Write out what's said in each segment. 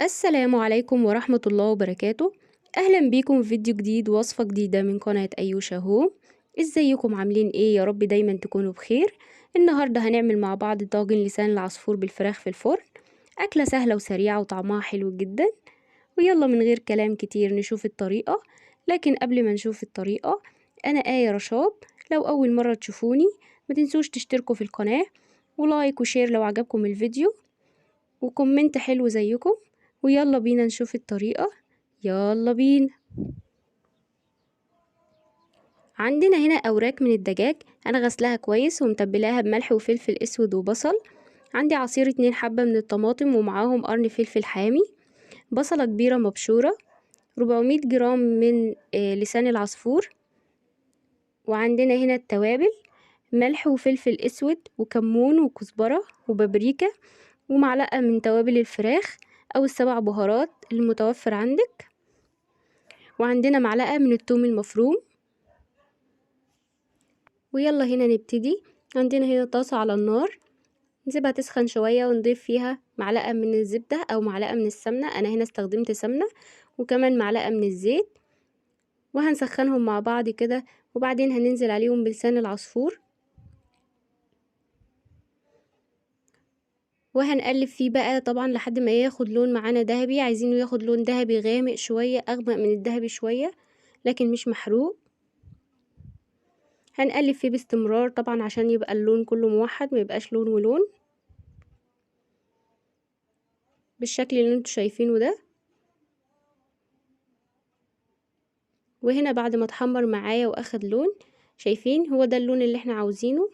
السلام عليكم ورحمة الله وبركاته. أهلا بيكم في فيديو جديد ووصفة جديدة من قناة أيوشا هوم. ازيكم عاملين ايه؟ يا رب دايما تكونوا بخير. النهاردة هنعمل مع بعض طاجن لسان العصفور بالفراخ في الفرن. أكلة سهلة وسريعة وطعمها حلو جدا. ويلا من غير كلام كتير نشوف الطريقة. لكن قبل ما نشوف الطريقة، أنا آية رشاد. لو أول مرة تشوفوني ما تنسوش تشتركوا في القناة ولايك وشير لو عجبكم الفيديو وكومنت حلو زيكم. ويلا بينا نشوف الطريقة. يلا بينا. عندنا هنا أوراق من الدجاج، أنا غسلها كويس ومتبلاها بملح وفلفل أسود وبصل. عندي عصير 2 حبة من الطماطم ومعاهم قرن فلفل حامي، بصلة كبيرة مبشورة، 400 جرام من لسان العصفور. وعندنا هنا التوابل: ملح وفلفل أسود وكمون وكزبرة وبابريكا، ومعلقة من توابل الفراخ أو ال7 بهارات المتوفر عندك. وعندنا معلقة من الثوم المفروم. ويلا هنا نبتدي. عندنا هنا طاسة على النار، نسيبها تسخن شوية ونضيف فيها معلقة من الزبدة أو معلقة من السمنة، أنا هنا استخدمت سمنة، وكمان معلقة من الزيت، وهنسخنهم مع بعض كده. وبعدين هننزل عليهم بلسان العصفور وهنقلب فيه بقى طبعا لحد ما ياخد لون معانا ذهبي. عايزينه ياخد لون ذهبي غامق شوية، أغمق من الذهبي شوية لكن مش محروق. هنقلب فيه باستمرار طبعا عشان يبقى اللون كله موحد، ما يبقاش لون ولون، بالشكل اللي انتوا شايفينه ده. وهنا بعد ما اتحمر معايا واخد لون، شايفين هو ده اللون اللي احنا عاوزينه.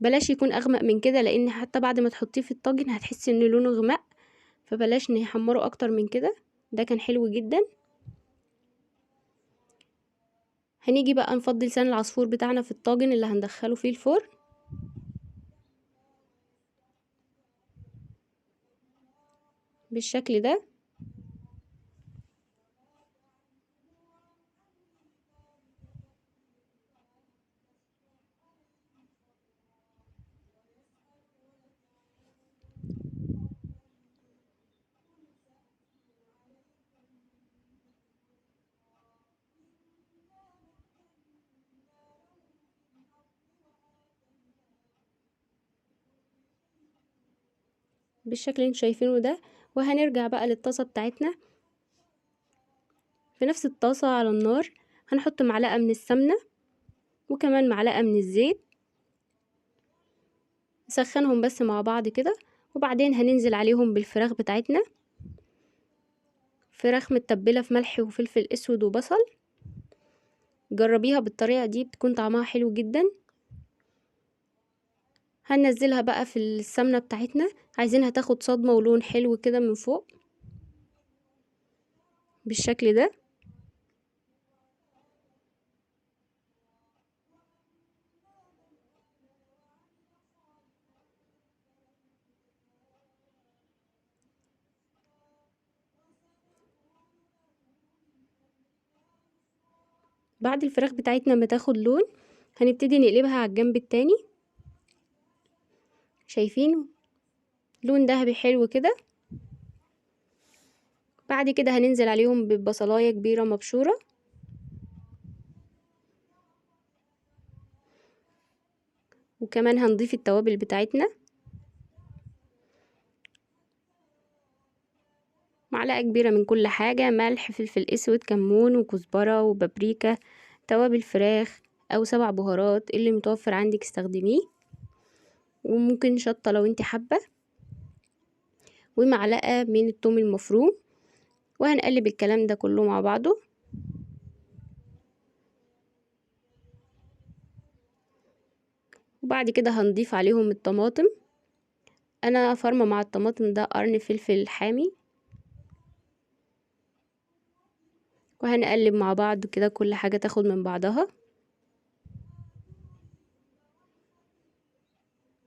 بلاش يكون اغمق من كده، لان حتى بعد ما تحطيه في الطاجن هتحسي ان لونه غمق، فبلاش نحمره اكتر من كده. ده كان حلو جدا. هنيجي بقى نفضي لسان العصفور بتاعنا في الطاجن اللي هندخله فيه الفرن بالشكل ده. بالشكل اللي انتوا شايفينه ده. وهنرجع بقى للطاسة بتاعتنا. في نفس الطاسة على النار هنحط معلقة من السمنة وكمان معلقة من الزيت، نسخنهم بس مع بعض كده. وبعدين هننزل عليهم بالفراخ بتاعتنا، فراخ متبلة في ملح وفلفل اسود وبصل. جربيها بالطريقة دي بتكون طعمها حلو جدا. هننزلها بقى في السمنة بتاعتنا، عايزينها تاخد صدمة ولون حلو كده من فوق بالشكل ده. بعد الفراخ بتاعتنا ما تاخد لون هنبتدي نقلبها على الجنب التاني. شايفين لون دهبي حلو كده. بعد كده هننزل عليهم ببصلاية كبيرة مبشورة، وكمان هنضيف التوابل بتاعتنا: معلقة كبيرة من كل حاجة، ملح، فلفل اسود، كمون وكزبرة وبابريكا، توابل فراخ او 7 بهارات اللي متوفر عندك استخدميه، وممكن شطة لو انت حابة، ومعلقة من الثوم المفروم. وهنقلب الكلام ده كله مع بعضه. وبعد كده هنضيف عليهم الطماطم. انا فرمة مع الطماطم ده قرن فلفل حامي، وهنقلب مع بعض كده كل حاجة تاخد من بعضها.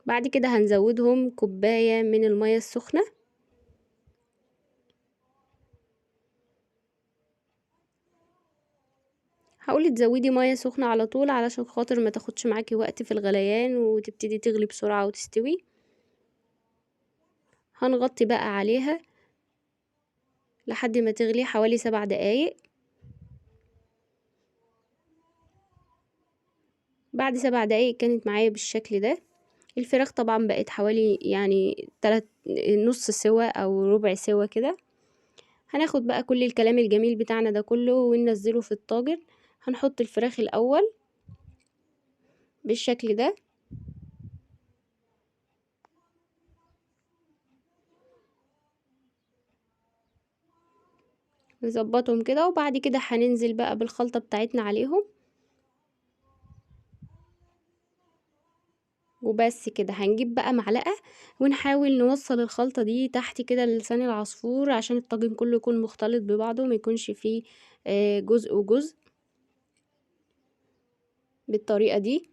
بعد كده هنزودهم كوباية من المية السخنة. حاولي تزودي مية سخنة على طول علشان خاطر ما تاخدش معاكي وقت في الغليان وتبتدي تغلي بسرعة وتستوي. هنغطي بقى عليها لحد ما تغلي حوالي 7 دقايق. بعد 7 دقايق كانت معايا بالشكل ده. الفراخ طبعا بقت حوالي يعني نص سوا او ربع سوا كده. هناخد بقى كل الكلام الجميل بتاعنا ده كله وننزله في الطاجن. هنحط الفراخ الاول بالشكل ده، نظبطهم كده، وبعد كده هننزل بقى بالخلطة بتاعتنا عليهم. وبس كده هنجيب بقى معلقة ونحاول نوصل الخلطة دي تحت كده لسان العصفور عشان الطاجن كله يكون مختلط ببعضه، ما يكونش فيه جزء وجزء، بالطريقة دي.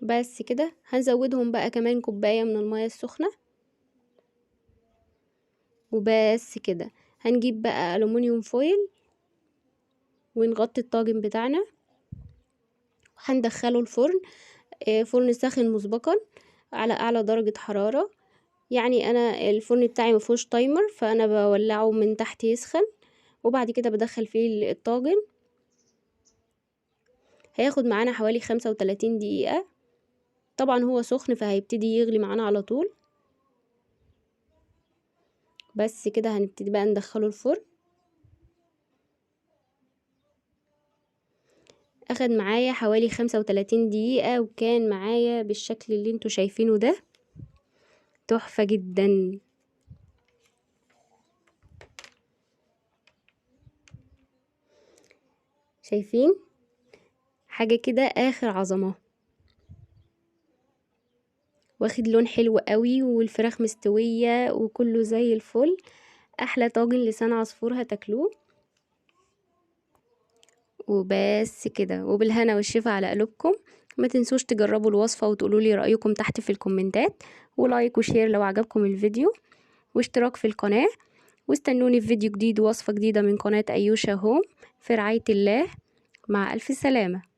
بس كده هنزودهم بقى كمان كوباية من المية السخنة. وبس كده هنجيب بقى ألومنيوم فويل ونغطي الطاجن بتاعنا، وهندخله الفرن. فرن ساخن مسبقا على اعلى درجة حرارة. يعني انا الفرن بتاعي مفيهوش تايمر، فانا بولعه من تحت يسخن، وبعد كده بدخل فيه الطاجن. هياخد معانا حوالي 35 دقيقة. طبعا هو سخن فهيبتدي يغلي معانا على طول. بس كده هنبتدي بقى ندخله الفرن. اخد معايا حوالي 35 دقيقة، وكان معايا بالشكل اللي انتوا شايفينه ده، تحفة جدا. شايفين حاجة كده اخر عظمة، واخد لون حلو قوي، والفراخ مستوية وكله زي الفل. احلى طاجن لسان عصفور هتاكلوه. وبس كده، وبالهنا والشفا على قلوبكم. ما تنسوش تجربوا الوصفة وتقولوا لي رأيكم تحت في الكومنتات، ولايك وشير لو عجبكم الفيديو، واشتراك في القناة. واستنوني في فيديو جديد ووصفة جديدة من قناة أيوشا هوم، في رعاية الله. مع ألف سلامة.